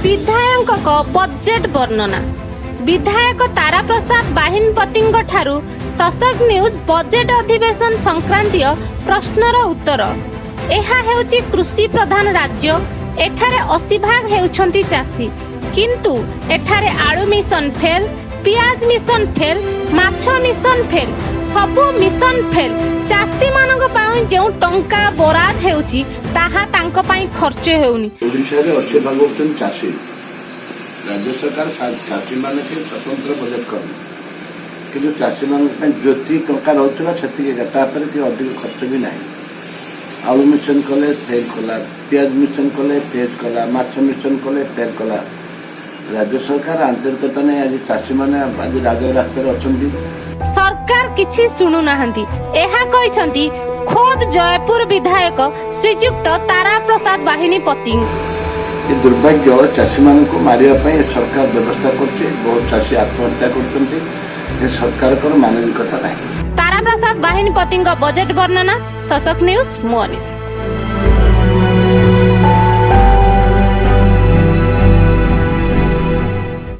विधायक बजेट वर्णना। विधायक तारा प्रसाद बाहिनपति ठारू सशक्त न्यूज बजेट अधिवेशन संक्रांतीय प्रश्नर उत्तर। एहा हेउची कृषि प्रधान राज्य। एठारे 80 भाग हेउछंती चासी, किंतु एठारे आलू मिशन फेल, पियाज मिशन फेल, माछ मिशन फेल, सबु मिशन फेल। चासी मानक पाई जेउ टंका बराद हेउची ताहा तांको पाई खर्च हेउनी। ओडिशा रे 80 भाग होतन चासी। राज्य सरकार चासी मान के स्वतंत्र बजेट कर, किंतु चासी मान ज्योति टंका रहउतला छति के तापर के अधिक खर्च भी नाही। आलू मिशन कले फेल कला, पियाज मिशन कले फेल कला, माछ मिशन कले फेल कला। राज्य सरकार आंतरिकता नहीं। आज चासी माने आज राज रास्ता अछंती। सरकार किछि सुनु नाहंती। एहा कहिसंती खोद जयपुर विधायक श्रीयुक्त तारा प्रसाद बाहिनीपति। ये दुर्भाग्य चाषी मान को मारिया सरकार व्यवस्था करछे। बहुत चाषी आत्महत्या करछंती। ये सरकार को मानविकता नहीं। तारा प्रसाद बाहिनीपति बजेट वर्णना। सशक्त न्यूज मोनी।